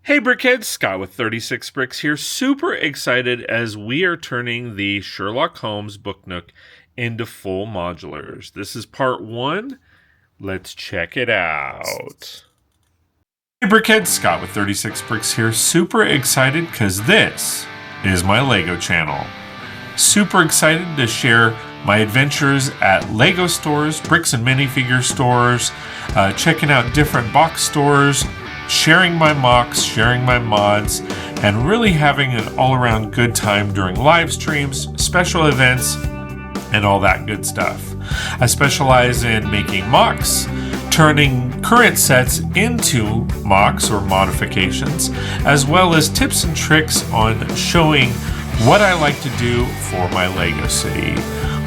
Hey Brickheads, Scott with 36 Bricks here. Super excited as we are turning the Sherlock Holmes book Nook into full modulars. This is part 1. Let's check it out. Hey Brickheads, Scott with 36 Bricks here. Super excited because this is my Lego channel. Super excited to share my adventures at Lego stores, bricks and minifigure stores, checking out different box stores, sharing my mocks, sharing my mods, and really having an all-around good time during live streams, special events, and all that good stuff. I specialize in making mocks, turning current sets into mocks or modifications, as well as tips and tricks on showing what I like to do for my Lego city.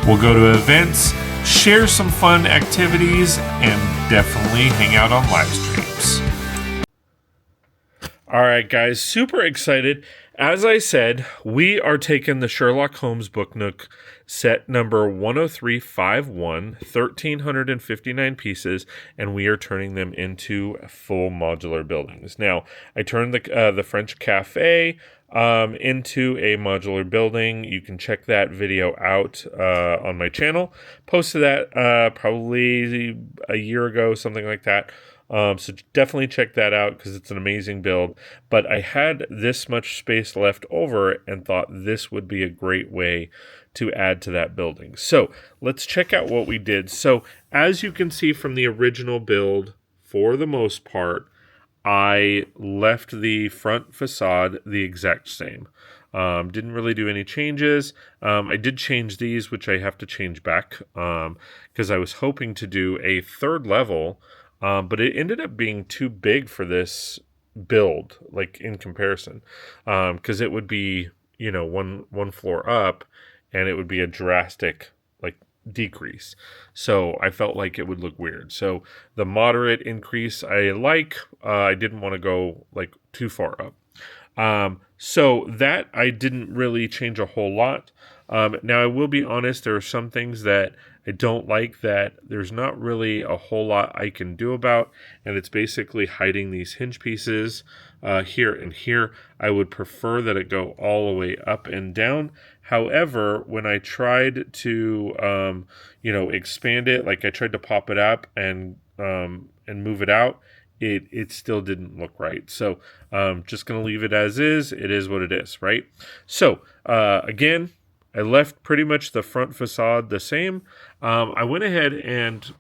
We'll go to events, share some fun activities, and definitely hang out on live streams. All right, guys, super excited. As I said, we are taking the Sherlock Holmes book Nook set number 10351, 1,359 pieces, and we are turning them into full modular buildings. Now, I turned the French Cafe into a modular building. You can check that video out on my channel. Posted that probably a year ago, something like that. So definitely check that out because it's an amazing build. But I had this much space left over and thought this would be a great way to add to that building. So let's check out what we did. So as you can see from the original build, for the most part, I left the front facade the exact same. Didn't really do any changes. I did change these, which I have to change back because I was hoping to do a third level. But it ended up being too big for this build, like in comparison, because it would be, one floor up, and it would be a drastic decrease. So I felt like it would look weird. So the moderate increase I didn't want to go too far up. So that I didn't really change a whole lot. Now I will be honest, there are some things that I don't like that there's not really a whole lot I can do about, and it's basically hiding these hinge pieces here and here. I would prefer that it go all the way up and down. However, when I tried to, expand it, I tried to pop it up and move it out, it still didn't look right. So just going to leave it as is. It is what it is, right? So again, I left pretty much the front facade the same. I went ahead and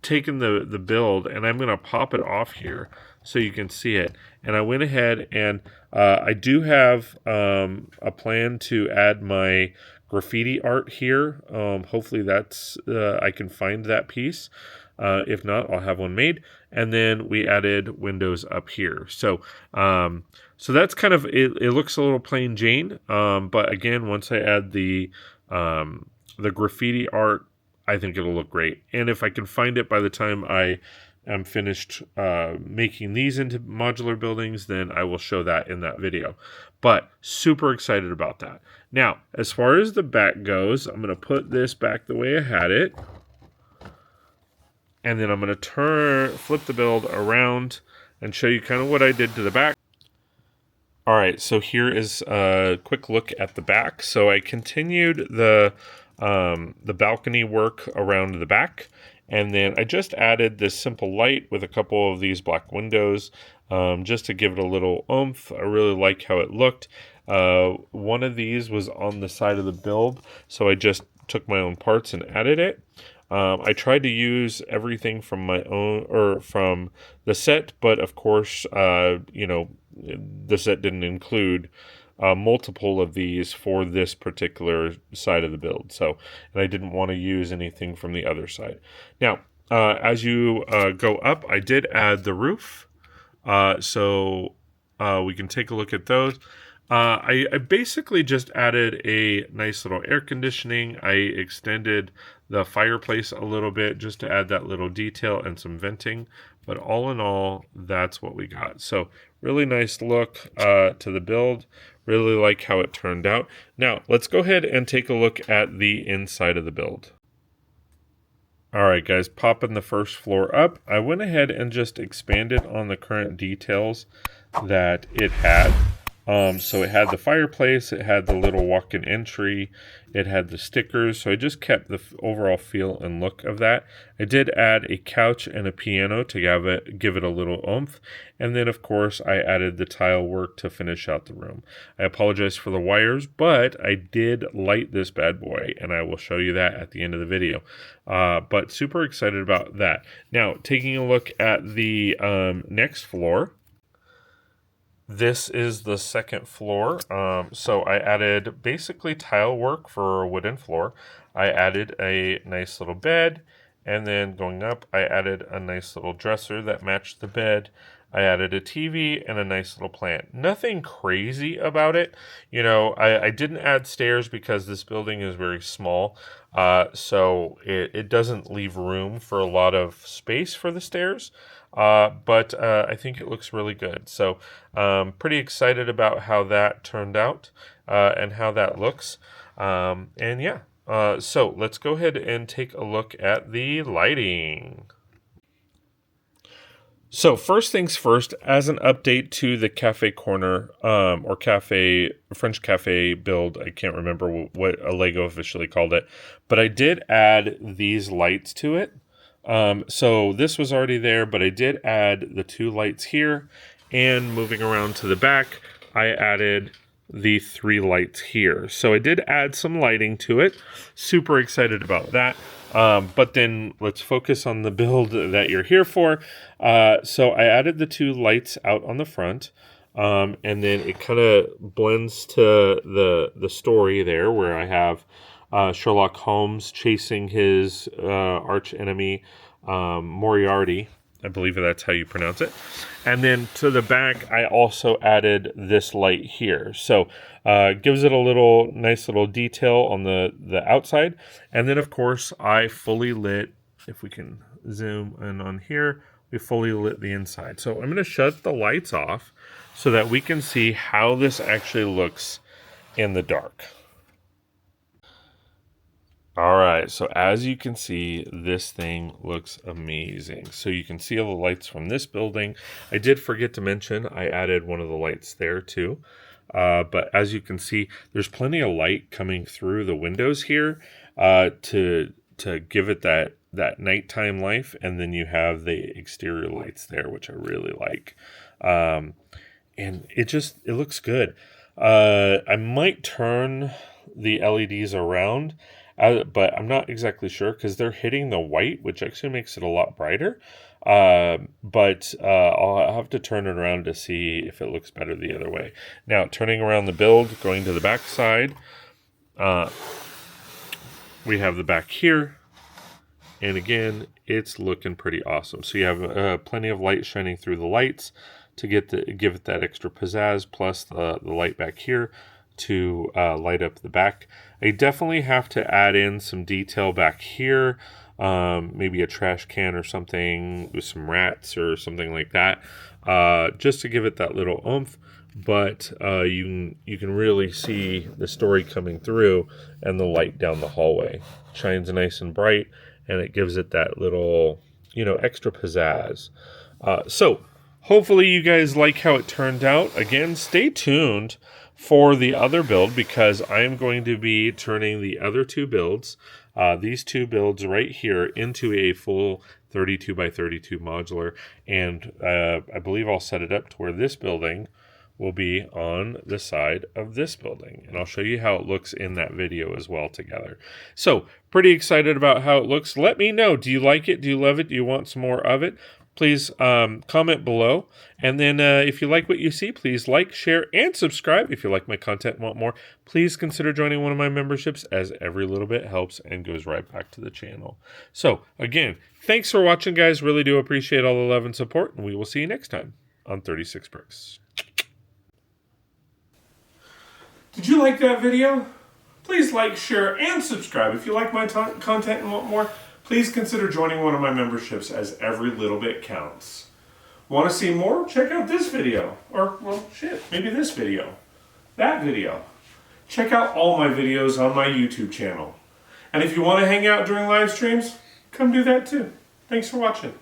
taken the build, and I'm going to pop it off here so you can see it. And I went ahead and I do have a plan to add my graffiti art here. Hopefully that's I can find that piece. If not, I'll have one made. And then we added windows up here. So that's kind of it. It looks a little plain Jane. But again, once I add the graffiti art, I think it'll look great. And if I can find it by the time I am finished making these into modular buildings, then I will show that in that video. But super excited about that. Now, as far as the back goes, I'm going to put this back the way I had it. And then I'm going to flip the build around and show you kind of what I did to the back. All right, so here is a quick look at the back. So I continued the balcony work around the back, and then I just added this simple light with a couple of these black windows just to give it a little oomph. I really like how it looked. One of these was on the side of the build, so I just took my own parts and added it. I tried to use everything from my own or from the set, but of course, the set didn't include multiple of these for this particular side of the build. So, and I didn't want to use anything from the other side. Now, as you go up, I did add the roof. So we can take a look at those. I basically just added a nice little air conditioning. I extended the fireplace a little bit just to add that little detail and some venting. But all in all, that's what we got. So really nice look to the build. Really like how it turned out. Now, let's go ahead and take a look at the inside of the build. All right, guys, popping the first floor up. I went ahead and just expanded on the current details that it had. So it had the fireplace, it had the little walk-in entry, it had the stickers. So I just kept the overall feel and look of that. I did add a couch and a piano to give it a little oomph. And then, of course, I added the tile work to finish out the room. I apologize for the wires, but I did light this bad boy, and I will show you that at the end of the video. But super excited about that. Now, taking a look at the next floor. This is the second floor. So I added basically tile work for a wooden floor. I added a nice little bed, and then going up, I added a nice little dresser that matched the bed. I added a TV and a nice little plant. Nothing crazy about it. You know, I didn't add stairs because this building is very small. So it doesn't leave room for a lot of space for the stairs. But I think it looks really good. So pretty excited about how that turned out and how that looks. And yeah, so let's go ahead and take a look at the lighting. So first things first, as an update to the cafe corner or French cafe build, I can't remember what a Lego officially called it, but I did add these lights to it. So this was already there, but I did add the 2 lights here, and moving around to the back, I added the 3 lights here. So I did add some lighting to it. Super excited about that. But then let's focus on the build that you're here for. So I added the 2 lights out on the front. And then it kind of blends to the story there where I have Sherlock Holmes chasing his arch enemy, Moriarty. I believe that's how you pronounce it. And then to the back, I also added this light here. So gives it a nice little detail on the outside. And then, of course, I fully lit, if we can zoom in on here, we fully lit the inside. So I'm going to shut the lights off so that we can see how this actually looks in the dark. All right, so as you can see, this thing looks amazing. So you can see all the lights from this building. I did forget to mention I added one of the lights there too. But as you can see, there's plenty of light coming through the windows here to give it that nighttime life. And then you have the exterior lights there, which I really like. And it looks good. I might turn the LEDs around, but I'm not exactly sure because they're hitting the white, which actually makes it a lot brighter. But I'll have to turn it around to see if it looks better the other way. Now, turning around the build, going to the back side, we have the back here. And again, it's looking pretty awesome. So you have plenty of light shining through the lights to give it that extra pizzazz, plus the light back here to light up the back. I definitely have to add in some detail back here, maybe a trash can or something with some rats or something like that, just to give it that little oomph. But you can really see the story coming through, and the light down the hallway shines nice and bright, and it gives it that little extra pizzazz. So hopefully you guys like how it turned out. Again, stay tuned for the other build because I am going to be turning the other 2 builds, these 2 builds right here, into a full 32 by 32 modular. And I believe I'll set it up to where this building will be on the side of this building. And I'll show you how it looks in that video as well together. So pretty excited about how it looks. Let me know. Do you like it? Do you love it? Do you want some more of it? Please comment below. And then if you like what you see, please like, share, and subscribe. If you like my content and want more, please consider joining one of my memberships, as every little bit helps and goes right back to the channel. So again, thanks for watching, guys. Really do appreciate all the love and support. And we will see you next time on 36 Brix. Did you like that video? Please like, share, and subscribe. If you like my content and want more, please consider joining one of my memberships, as every little bit counts. Want to see more? Check out this video. Or, well, shit, maybe this video. That video. Check out all my videos on my YouTube channel. And if you want to hang out during live streams, come do that too. Thanks for watching.